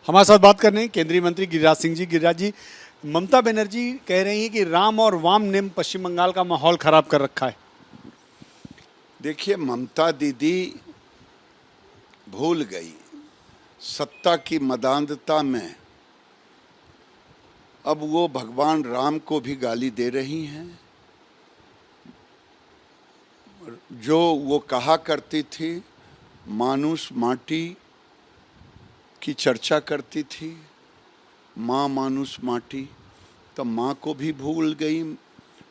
हमारे साथ बात कर रहे हैं केंद्रीय मंत्री गिरिराज सिंह जी। गिरिराज जी, ममता बनर्जी कह रही हैं कि राम और वाम ने पश्चिम बंगाल का माहौल खराब कर रखा है। देखिए, ममता दीदी भूल गई सत्ता की मदानता में। अब वो भगवान राम को भी गाली दे रही हैं। जो वो कहा करती थी, मानुष माटी की चर्चा करती थी, माँ मानुष माटी, तो माँ को भी भूल गई।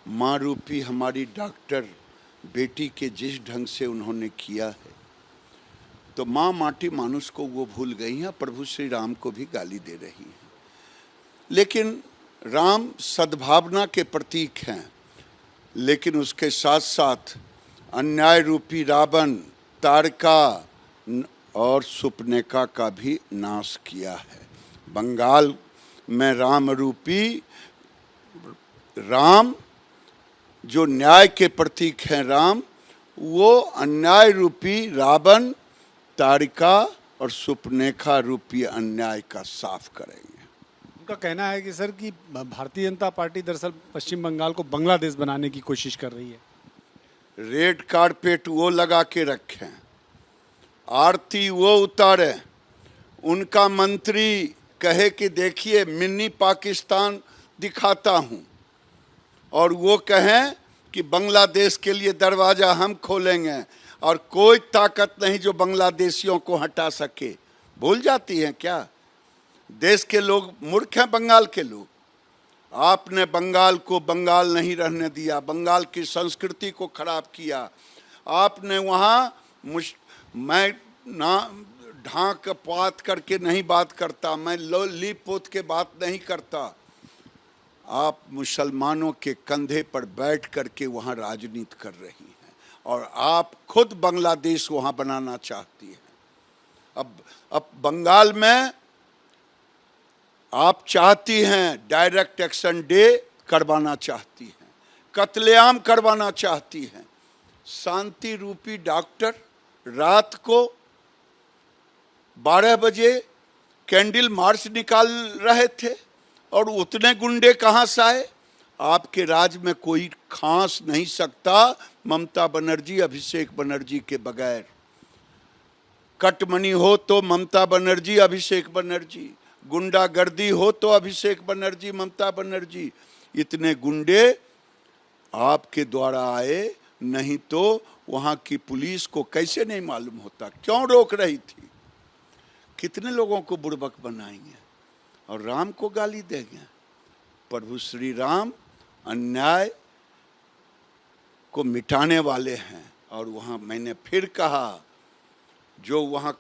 माँ रूपी हमारी डॉक्टर बेटी के जिस ढंग से उन्होंने किया है, तो माँ माटी मानुष को वो भूल गई हैं। प्रभु श्री राम को भी गाली दे रही हैं। लेकिन राम सद्भावना के प्रतीक हैं, लेकिन उसके साथ साथ अन्याय रूपी रावण, तारका और सुपनेका का भी नाश किया है। बंगाल में राम रूपी राम, जो न्याय के प्रतीक हैं राम, वो अन्याय रूपी रावण, तारिका और सुपनेखा रूपी अन्याय का साफ करेंगे। उनका कहना है कि सर कि भारतीय जनता पार्टी दरअसल पश्चिम बंगाल को बांग्लादेश बनाने की कोशिश कर रही है। रेड कारपेट वो लगा के रखें, आरती वो उतारे, उनका मंत्री कहे कि देखिए मिनी पाकिस्तान दिखाता हूं, और वो कहें कि बांग्लादेश के लिए दरवाजा हम खोलेंगे और कोई ताकत नहीं जो बांग्लादेशियों को हटा सके। भूल जाती हैं क्या? देश के लोग मूर्ख हैं, बंगाल के लोग। आपने बंगाल को बंगाल नहीं रहने दिया, बंगाल की संस्कृति को खराब किया आपने। वहाँ मैं ना ढांक पात करके नहीं बात करता, मैं लीप पोत के बात नहीं करता। आप मुसलमानों के कंधे पर बैठ करके वहाँ राजनीति कर रही हैं, और आप खुद बांग्लादेश वहाँ बनाना चाहती हैं। अब बंगाल में आप चाहती हैं डायरेक्ट एक्शन डे करवाना चाहती हैं, कत्लेआम करवाना चाहती हैं। शांति रूपी डॉक्टर रात को 12 बजे कैंडल मार्च निकाल रहे थे, और उतने गुंडे कहाँ से आए? आपके राज में कोई खांस नहीं सकता ममता बनर्जी, अभिषेक बनर्जी के बगैर। कटमनी हो तो ममता बनर्जी, अभिषेक बनर्जी, गुंडागर्दी हो तो अभिषेक बनर्जी, ममता बनर्जी। इतने गुंडे आपके द्वारा आए, नहीं तो वहाँ की पुलिस को कैसे नहीं मालूम होता? क्यों रोक रही थी? कितने लोगों को बुड़बक बनाएंगे और राम को गाली देंगे? प्रभु श्री राम अन्याय को मिटाने वाले हैं। और वहाँ मैंने फिर कहा, जो वहाँ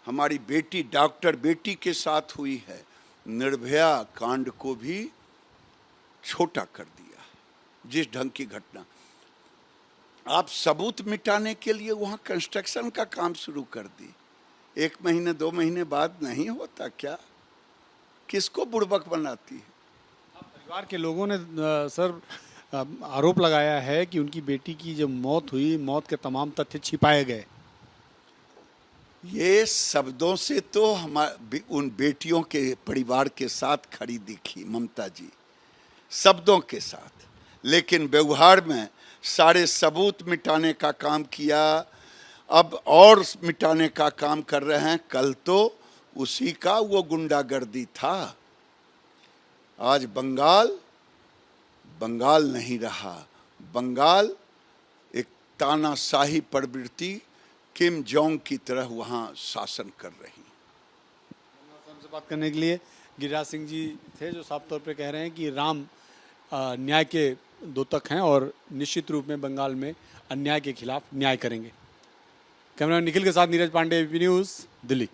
हमारी बेटी डॉक्टर बेटी के साथ हुई है, निर्भया कांड को भी छोटा कर दिया। जिस ढंग की घटना, आप सबूत मिटाने के लिए वहाँ कंस्ट्रक्शन का काम शुरू कर दी। 1 महीने 2 महीने बाद नहीं होता क्या? किसको बुड़बक बनाती है? परिवार के लोगों ने सर आरोप लगाया है कि उनकी बेटी की जब मौत हुई, मौत के तमाम तथ्य छिपाए गए। ये शब्दों से तो उन बेटियों के परिवार के साथ खड़ी दिखी ममता जी, शब्दों के साथ, लेकिन व्यवहार में सारे सबूत मिटाने का काम किया। अब और मिटाने का काम कर रहे हैं। कल तो उसी का वो गुंडागर्दी था। आज बंगाल बंगाल नहीं रहा। बंगाल एक तानाशाही प्रवृत्ति किम जोंग की तरह वहाँ शासन कर रही। हमसे बात करने के लिए गिरिराज सिंह जी थे, जो साफ तौर पे कह रहे हैं कि राम न्याय के द्योतक हैं और निश्चित रूप में बंगाल में अन्याय के खिलाफ न्याय करेंगे। कैमरामैन निखिल के साथ नीरज पांडे, एबीपी न्यूज़, दिल्ली।